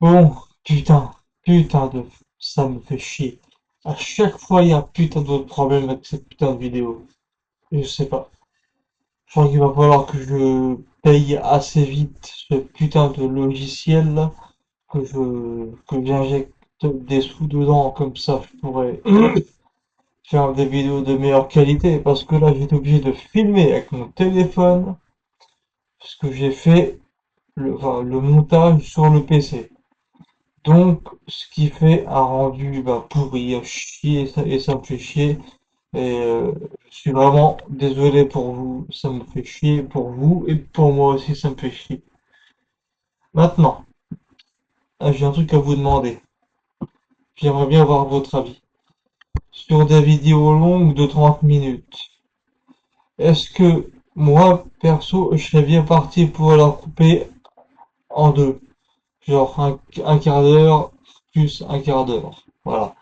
Bon, putain de... Ça me fait chier. À chaque fois, il y a putain de problème avec cette putain de vidéo. Je sais pas. Je crois qu'il va falloir que je paye assez vite ce putain de logiciel là, que j'injecte des sous dedans, comme ça je pourrais faire des vidéos de meilleure qualité, parce que là j'étais obligé de filmer avec mon téléphone, parce que j'ai fait enfin, le montage sur le PC. Donc, ce qui fait un rendu bah, pourri, à chier, et ça me fait chier. Et je suis vraiment désolé pour vous, ça me fait chier pour vous, et pour moi aussi ça me fait chier. Maintenant, j'ai un truc à vous demander. J'aimerais bien avoir votre avis. Sur des vidéos longues de 30 minutes, est-ce que moi, perso, je serais bien parti pour la couper en deux? Genre un quart d'heure plus un quart d'heure. Voilà.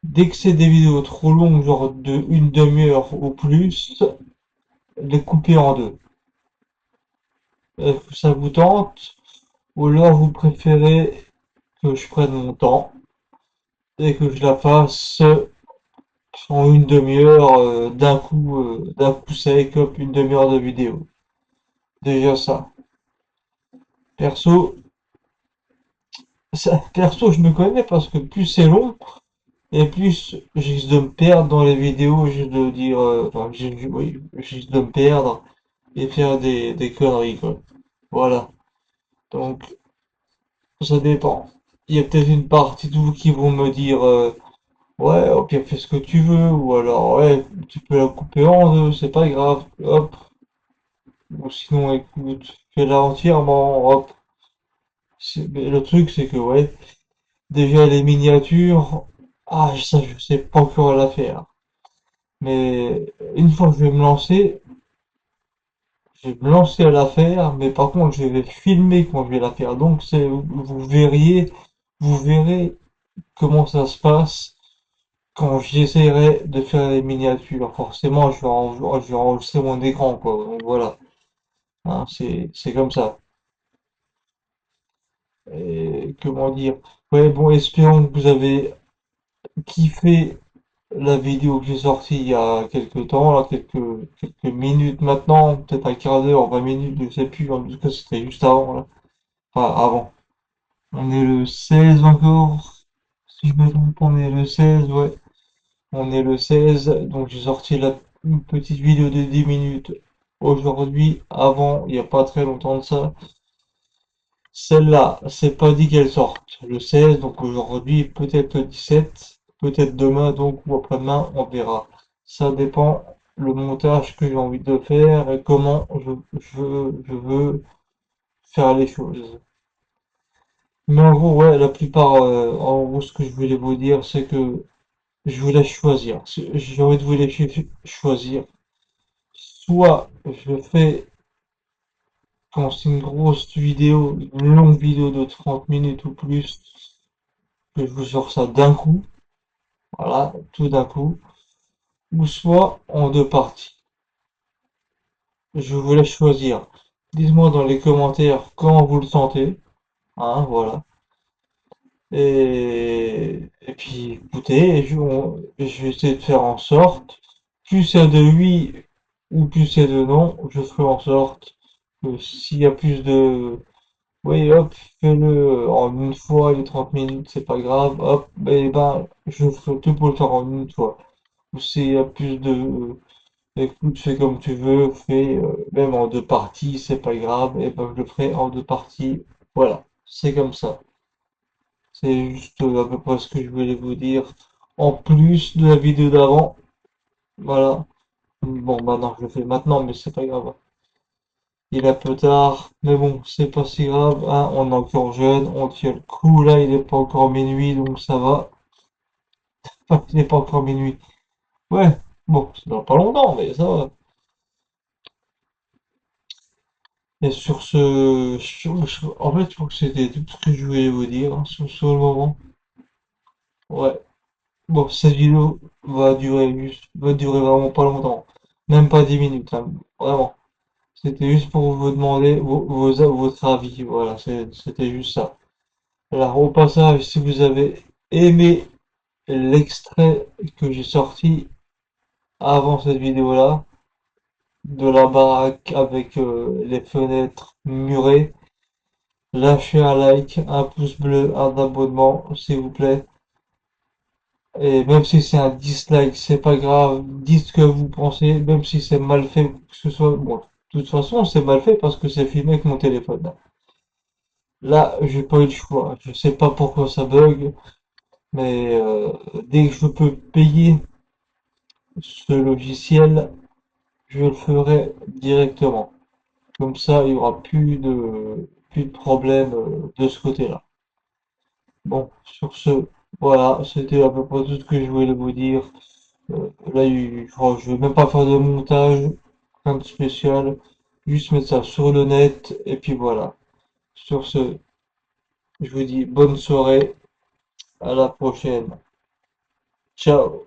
Dès que c'est des vidéos trop longues, genre de une demi-heure ou plus, les couper en deux. Est-ce que ça vous tente? Ou alors vous préférez que je prenne mon temps et que je la fasse en une demi-heure d'un coup sec, hop, une demi-heure de vidéo. Déjà ça. Perso, perso, je me connais parce que plus c'est long, et plus je risque de me perdre dans les vidéos, juste de dire, enfin, oui, je risque de me perdre et faire des conneries, quoi. Voilà. Donc, ça dépend. Il y a peut-être une partie de vous qui vont me dire, ouais, au pire, fais ce que tu veux, ou alors, ouais, tu peux la couper en deux, c'est pas grave, hop. Ou sinon, écoute, fais-la entièrement, hop. Mais le truc, c'est que, ouais, déjà les miniatures, ah, ça, je sais pas encore la faire. Mais une fois que je vais me lancer, je vais me lancer à la faire, mais par contre, je vais filmer quand je vais la faire. Donc, vous verrez comment ça se passe quand j'essaierai de faire les miniatures. Forcément, je vais enregistrer mon écran, quoi. Donc, voilà. Hein, c'est comme ça. Et comment dire? Ouais, bon, espérons que vous avez kiffé la vidéo que j'ai sortie il y a quelques temps, là, quelques minutes maintenant, peut-être un quart d'heure, 20 minutes, je sais plus, en tout cas c'était juste avant, là. Enfin, avant. On est le 16 encore, si je me trompe, on est le 16, ouais. On est le 16, donc j'ai sorti une petite vidéo de 10 minutes aujourd'hui, avant, il n'y a pas très longtemps de ça. Celle-là, c'est pas dit qu'elle sorte le 16, donc aujourd'hui, peut-être le 17, peut-être demain, donc ou après-demain, on verra. Ça dépend le montage que j'ai envie de faire et comment je veux faire les choses. Mais en gros, ouais, la plupart, en gros, ce que je voulais vous dire, c'est que je vous laisse choisir. J'ai envie de vous laisser choisir. Soit je fais, quand c'est une grosse vidéo, une longue vidéo de 30 minutes ou plus, que je vous sors ça d'un coup, voilà, tout d'un coup, ou soit en deux parties. Je vous laisse choisir. Dites-moi dans les commentaires comment vous le sentez, hein, voilà. Et puis écoutez, je vais essayer de faire en sorte, plus c'est de oui ou plus c'est de non, je ferai en sorte que s'il y a plus de oui, hop, fais-le en une fois, les 30 minutes, c'est pas grave, hop, et ben, je ferai tout pour le faire en une fois. Ou s'il y a plus de, écoute, fais comme tu veux, fais même en deux parties, c'est pas grave, et ben je le ferai en deux parties. Voilà, c'est comme ça. C'est juste à peu près ce que je voulais vous dire. En plus de la vidéo d'avant, voilà. Bon, bah non, je le fais maintenant, mais c'est pas grave. Il est un peu tard, mais bon, c'est pas si grave, hein, on est encore jeune, on tient le coup, là, il est pas encore minuit, donc ça va. Enfin, il n'est pas encore minuit. Ouais, bon, c'est dans pas longtemps, mais ça va. Et sur ce, en fait, je crois que c'était tout ce que je voulais vous dire hein, sur le moment. Ouais. Bon, cette vidéo va durer vraiment pas longtemps. Même pas 10 minutes, hein, vraiment. C'était juste pour vous demander votre avis, voilà, c'était juste ça. Alors au passage, si vous avez aimé l'extrait que j'ai sorti avant cette vidéo-là, de la baraque avec les fenêtres murées, lâchez un like, un pouce bleu, un abonnement, s'il vous plaît. Et même si c'est un dislike, c'est pas grave, dites ce que vous pensez, même si c'est mal fait, que ce soit... Bon, de toute façon, c'est mal fait parce que c'est filmé avec mon téléphone. Là, j'ai pas eu le choix. Je sais pas pourquoi ça bug, mais dès que je peux payer ce logiciel, je le ferai directement. Comme ça, il y aura plus de problème de ce côté-là. Bon, sur ce, voilà, c'était à peu près tout ce que je voulais vous dire. Là, je vais même pas faire de montage, rien de spécial, juste mettre ça sur le net, et puis voilà. Sur ce, je vous dis bonne soirée, à la prochaine. Ciao!